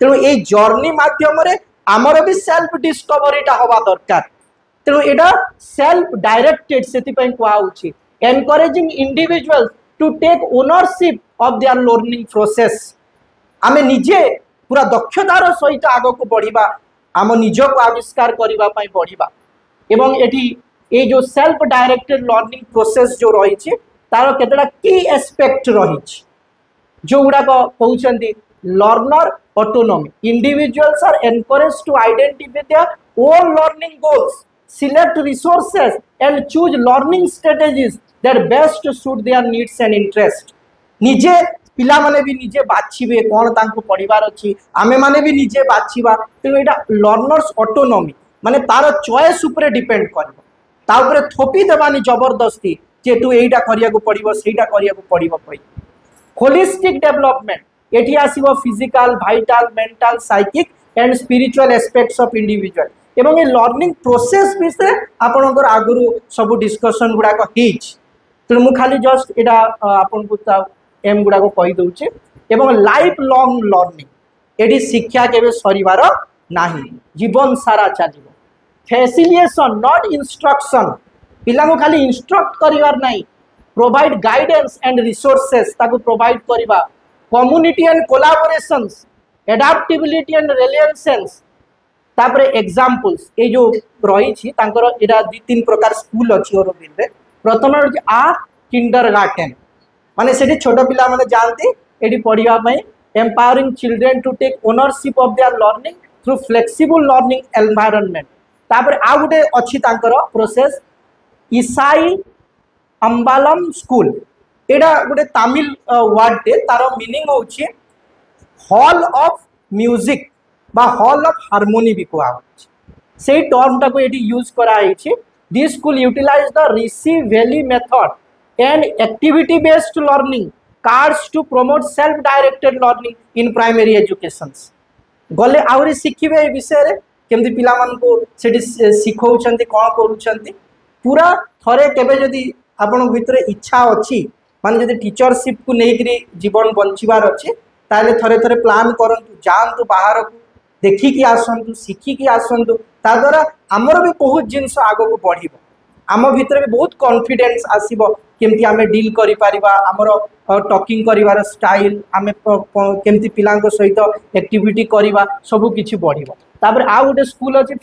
तेणु ए जर्नी माध्यम रे आमर भी सेल्फ डिस्कवरीटा हवा दरकार तेणु एटा सेल्फ डायरेक्टेड से कहुच्छी encouraging individuals to take ownership of their learning process आमे निजे पूरा दक्षतार सहित आग को बढ़िबा आम निज को आविष्कार करबा पई बढ़िबा एवं एठी ए जो सेल्फ डायरेक्टेड लर्निंग प्रोसेस जो रही तार केतटा की एस्पेक्ट रही जो गुड़ा कहउछंती learner autonomy individuals are encouraged to identify their own learning goals select resources and choose learning strategies that best suit their needs and interest निजे पिला माने भी निजे बाछिबे कोन तांको पढिबार अछि आमे माने भी निजे बाछिबा तेनु एटा लर्नर्स ऑटोनॉमी माने तार चॉइस ऊपर डिपेंड करबो ता ऊपर थोपी देबानी जबरदस्ती जे तू एटा करिया को पडिबो सेटा करिया को पडिबो पई होलिस्टिक डेवलपमेंट एठी आसीबो physical vital mental psychic and spiritual aspects of individual एवं ये लर्निंग प्रोसेस विषय आपनकर आगुरु सब डिस्कशन गुड़ाक तेणु मुझे खाली जस्ट एटा आपन को एम गुड़ाक कही दउचे एवं लाइफ लॉन्ग लर्निंग एटी शिक्षा केबे सरीबार नाही जीवन सारा चलिबो फैसिलिटेशन नॉट इंस्ट्रक्शन पिला को खाली इंस्ट्रक्ट करिवार नाही प्रोवाइड गाइडेंस एंड रिसोर्सेस ताको प्रोवाइड करिबा community and collaborations adaptability and relations तापर एग्जांपल्स ए जो रही तांकर एटा दि तीन प्रकार स्कूल अछि ओरोविल रे प्रथम होछि आ किंडरगार्टन माने सेठी छोट पिला माने जानती एटी पढिबा पई empowering children to take ownership of their learning through flexible learning environment तापर आ गुटे अछि तांकर प्रोसेस ईसाई अंबालम स्कूल एटा गुटे तमिल वर्ड टे तार मीनिंग होछि हॉल ऑफ म्यूजिक बा हॉल ऑफ हार्मोनी भी कहा से टर्म टाको एटी यूज कराई this school utilise the Rishi valley method and activity based learning cards to promote self directed learning in primary education गले आउरी शिखिबे ए विषय रे केमती पिला मान को सेठी सिखौछंती कोन करूछंती पूरा थरे केबे जदी आपन भितरे इच्छा अछि माने जदी टीचरशिप को नेकरी जीवन बंचिबार अछि ताले थरे थरे प्लान करंतु जानतु बाहर को देखिकी आसतु शिखिकी आसतु ता द्वारा आमर भी बहुत जिनस आग को बढ़ आम भितर भी बहुत कॉन्फिडेंस आसीबो केमती आमे डील करि परिबा आमर टॉकिंग करिवार स्टाइल आमे केमती पिलांको सहित एक्टिविटी करिबा सब किछि बढ़िबो तापर आ गोटे स्कूल अछि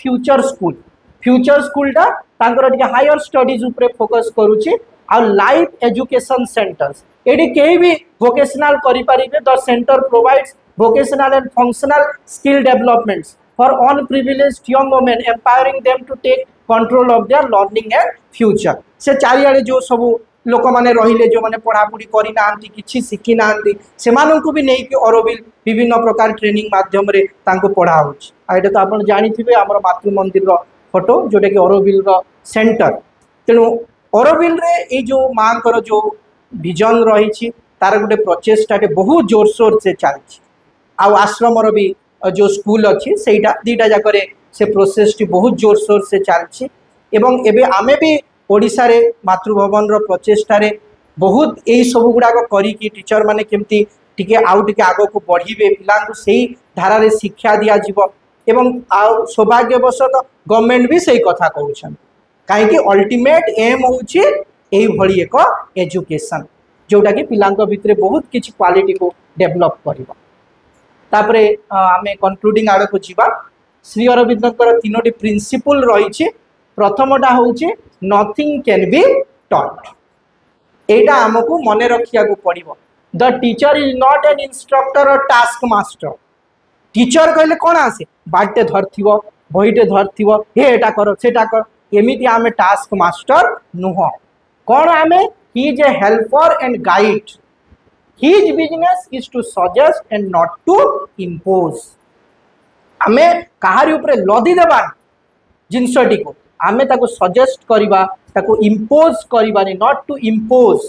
फ्यूचर स्कूलटा तांकर टिके हायर स्टडीज ऊपर फोकस करूछि आ लाइफ एजुकेशन सेंटर्स एडी केही भी वोकेशनल करि परिबे the centre provides vocational and functional skill developments for unprivileged young women empowering them to take control of their learning and future से चारियाडे जो सब लोक माने रहिले जो माने पढ़ा पढ़ी करि नांती किछि सिखि नांती सेमानन को भी नै कि ऑरोविल विभिन्न प्रकार ट्रेनिंग माध्यम रे तांको पढ़ा होछि आ एटा तो आपण जानि थिबे हमर मातृ मंदिर रो फोटो जोटे कि ऑरोविल रो सेंटर तेनु ऑरोविल रे ए जो मांकर जो विजन रही छी तार गोटे प्रचेष्टा बहुत जोर शोर से चलछि आ आश्रम भी जो स्कूल अच्छी सेटा दीटा जाकर से प्रोसेस टी बहुत जोर शोर से चलछि एवं एबे आमे भी ओडिशा रे मातृभवन रो प्रचेष्टा रे बहुत यही सब गुड़ाक करी टीचर माने केमती टिके आउ टिके आग को बढ़िबे पिला को सही धारा रे शिक्षा दिया जीवो एवं सौभाग्यवशत गवर्नमेंट भी सही कथा कहउछन काहे कि अल्टीमेट एम होछि एही भली एक एजुकेशन जोटा कि पिलांक भितरे बहुत किछि क्वालिटी को डेवलप करिवो तापरे आमे कंक्लूडिंग आड़ को जीवा श्री अरविंदर तीनोटी प्रिंसिपल रही प्रथमटा हूँ नथिंग कैन बी टॉट एटा आमको मन रखिया को पड़िबो। The teacher is not an instructor or task master. Teacher कहले कौन आसे बाटे धरथिबो बहीटे धरथिबो हे एटा करो सेटा कर एमिति आमे टास्क मास्टर नुह। कौन आमे he is a helper and guide. His business is to suggest and not to impose. आमे कहारी ऊपर लदी देबा जिनसटी को आमे ताको सजेस्ट करिबा ताको इम्पोज करिबानी नॉट टू इम्पोज।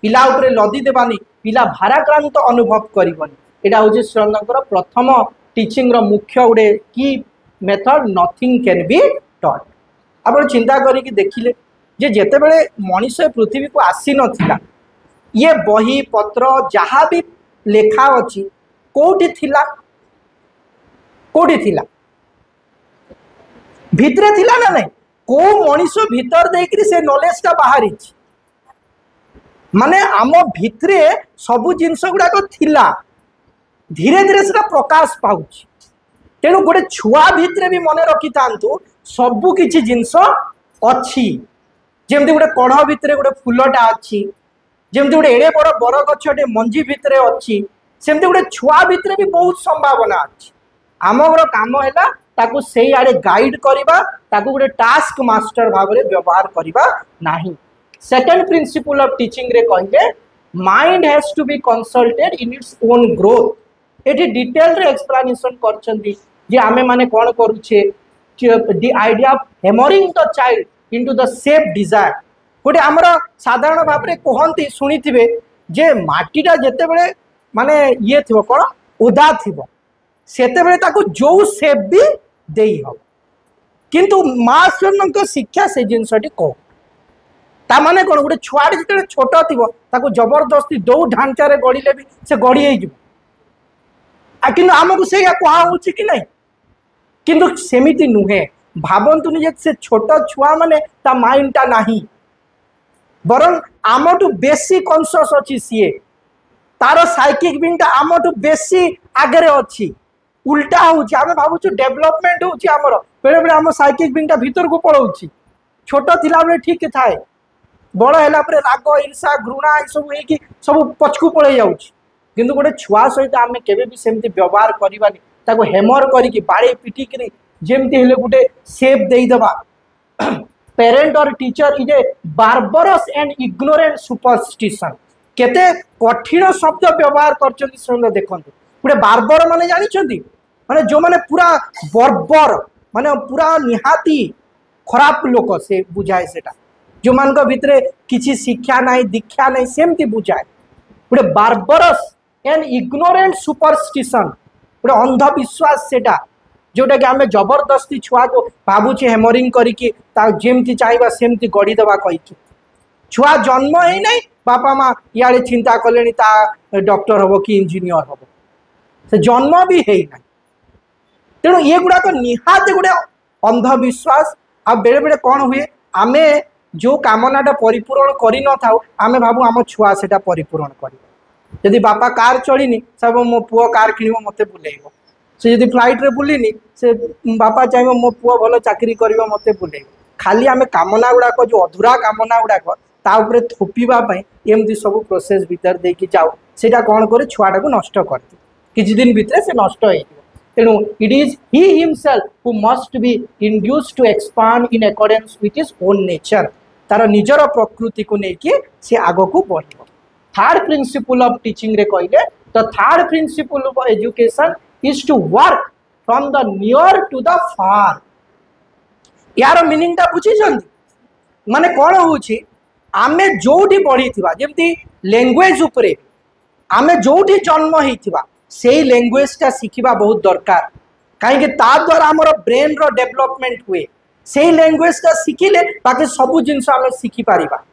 पिला ऊपर लदी देबानी पिला भाराक्रांत अनुभव करिबनी। एटा होजे श्रीनंदकर प्रथम टीचिंग रो मुख्य उडे की method nothing can be taught. आपण चिंता करी कि देखिले जे जेते बेले मनुष्य पृथ्वी को आसी नथिला ये बही पत्र जहाँ भी लेखा अछि कोठी थिला कोठी थिला भितरे थिला ना नहीं को मनुष्य भीतर देकरी से नॉलेज ता बाहरी माने आम भितरे सबु जिनस गुड़ाक थिला धीरे धीरे से प्रकाश पाउछ। तेणु गोटे छुआ भितरे भी मन रखी थांतु सबु किछि जिनस अछि जेमति गोटे कढ़ भितरे गोटे फूलटा अछि जेमति गोटे एड़े बड़ बर गछटे मंजी भितरे अछि सेमति गोटे छुआ भितरे भी बहुत संभावना अछि। आमर काम हैला ताकू सेई आड़े गाइड करिबा ताकू गोटे टास्क मास्टर भाव में व्यवहार करिबा नाही। सेकंड प्रिंसिपल ऑफ टीचिंग रे कहिले mind has to be consulted in its own growth. एटी डिटेल रे एक्सप्लेनेशन करछंती जे आमे माने कोन करूछे the idea of hammering the child into the shape desired. गोटे आमर साधारण भाव में कहती शुणिथिबे जे माटीटा जेते बेले माने ये थिबो कोन ओदा थिबो सेते बेले ताको जो सेफ भी देई हो किंतु मास्टर शिक्षा से जिनसटी को ता माने कोन गोटे छुआटे जिते छोट थिबो ताको जबरदस्ती दौ ढांचा रे गड़िले भी से गड़ी हे जिवो आ किंतु आमको से या कहा होची कि नहीं किंतु सेमिति नुहे। भावंतुनि जे से छोट छुआ माने ता माइंडटा नाही बरं आमटू बेसी कॉन्शियस अछि सीए तार साइकिक बिंगटा आमटू बेसी आगरे अछि उल्टा होची आमे भाबुछु डेवलपमेंट होची हमर बेले बेले हम साइकिक बिंगटा भीतर को पळौची छोट थिला बेले ठीक थाए बड़ हैला परे राग ईर्षा घृणा ई सब हे कि सब पछकु पळै जाउची किंतु गोटे छुआ सहित आमे केबे भी सेमति व्यवहार करिबानी ताको हेमर करी कि बाळे पिटी कि जेमति हेले गोटे सेफ देई देबा। पेरेंट और teacher is a बार्बरस and ignorant superstition. केते कठिन शब्द व्यवहार करछन्ती सुन देखंतु गोटे बार्बर माने जानिछन्ती माने जो माने पूरा बर्बर माने पूरा निहाती खराब लोक से बुझाए सेटा जो मान को भितरे किछि शिक्षा नाही दीक्षा नाही सेमति बुझाए गोटे बार्बरस एंड इग्नोरेंट सुपरस्टिशन गोटे अंधविश्वास सेटा जोटा कि आमे जबरदस्ती छुआ को भावुचे हेमरिंग करिकी ता जेमती चाहिबा सेमती गड़ी दबा कहिकी छुआ जन्म हे नहीं बापा माँ इे चिंता कले ता डॉक्टर हम कि इंजीनियर हम से जन्म भी है ना। तेणु ये गुड़ाक निहाती गोटे अंधविश्वास आ बेले बेले कौन हुए आमे जो कामनाटा परिपूरण करि न थाउ आमे भाबु आम छुआ सेटा परिपूरण कर जदि बापा कार चलिनी सब मो पुओ कार किणव मते बुलेइबो से जदि फ्लाइट रे बुलिनी से बापा चाहिए मो पुओ भल चाकरी करिवो मते बुलेइबो खाली आमे कामना गुड़ाक जो अधूरा कामना गुड़ाक ता उपरे थोपिबा पई एमती सब प्रोसेस भीतर देकी जाऊ सेटा कोन करे छुआटा को नष्ट करती किछि दिन भितरे से नष्ट हो तेणु it is he himself who must be induced to expand in accordance with his own nature तार निजर प्रकृति को लेकिन से आग को बढ़। थर्ड प्रिंसिपल ऑफ टीचिंग रे कहले the third principle of education is to work from the near to the far. यार मीनिंग ता बुझी जंदी माने कोन होची आमे जोठी पढ़ी थिबा जेमती लैंग्वेज उपरे आमे जोठी जन्म होइथिबा सेही लैंग्वेज ता सिखिबा बहुत दरकार काहे ता द्वारा हमर ब्रेन रो डेवलपमेंट हुए सेही लैंग्वेज ता सिखिले बाकी सब जिनस आमे सिखि पारिबा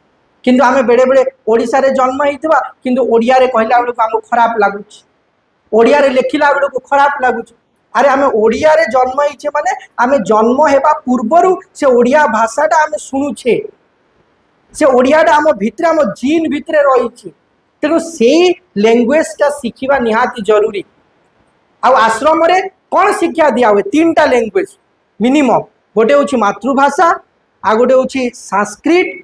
किंतु आमे बेड़े बेड़े ओडिसा रे जन्म होइथिबा किंतु ओडिया रे कहला बेलको हमको खराब लागुच ओडिया रे लेखिला बेलको खराब लागुच अरे आमे ओडिया रे जन्म होइछे माने आमे जन्म हेबा पूर्वरु से ओडिया भाषाटा आमे सुनुछे से ओडियाटा आम भितरे आम जीन भितरे रही तेणु से लैंग्वेजटा शिखा निहाती जरूरी। आश्रम रे कौन शिक्षा दिया हुए तीन टा लैंग्वेज मिनिमम गोटे हूँ मातृभाषा आ गोटे हूँ संस्कृत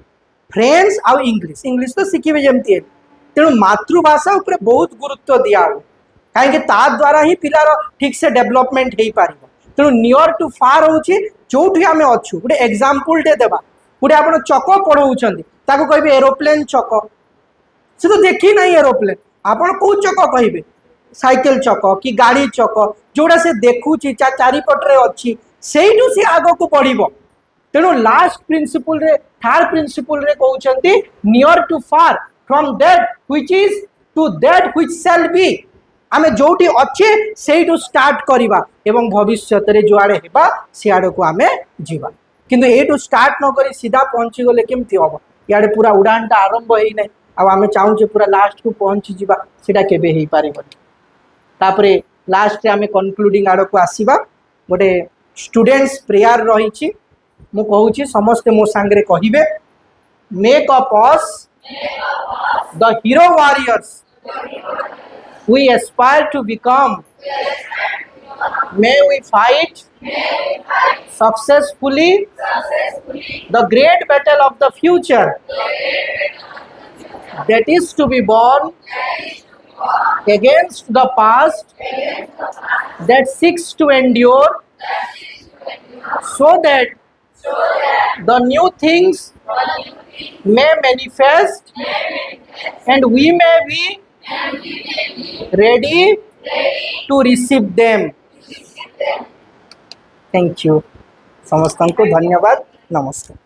फ्रेंच आउ इंग्लिश इंग्लिश तो शिखिबे जमती है तेणु मातृभाषा उपरे बहुत गुरुत्व दिया हुए कहीं द्वारा ही पिलार ठीक से डेवलपमेंट हो पार तेणु नियर टू फार हूँ जो आम अच्छु गोटे एग्जाम्पल टे देवा गोटे आप चक पढ़ाऊँ कहे एरोप्लेन चक से तो देखी ना एरोप्लेन आपड़ कौ चक कहे साइकेल चक कि गाड़ी चक जोड़ा से देखुची चारिपटे अच्छी से आग को बढ़ तेणु लास्ट प्रिंसिपल रे थर्ड प्रिंसिपल रे कहते near to far from that which is to that which shall be आमे जोटी अच्छे से स्टार्ट करवा एवं भविष्य रे जुआड़े हेबा सियाड़ को आमे जीवा किंतु एटू स्टार्ट न करी सीधा पहुंची गले केमती हम इे पूरा उड़ानटा आरंभ हो ना आम चाहूचे पूरा लास्ट को पहुंची जीवा सेटा केबे हेई पारिबनी तापरे लास्ट रे आमे कंक्लूडिंग आड़ को आसीबा गोटे स्टूडेंट्स प्रेयर रही मु कहूची समस्ते मो सांगरे कहिबे make up us the hero warriors we aspire to become. May we fight successfully the great battle of the future that is to be born against the past that seeks to endure so that the new things may manifest and we may be ready to receive them. Thank you. समस्त को धन्यवाद। नमस्कार।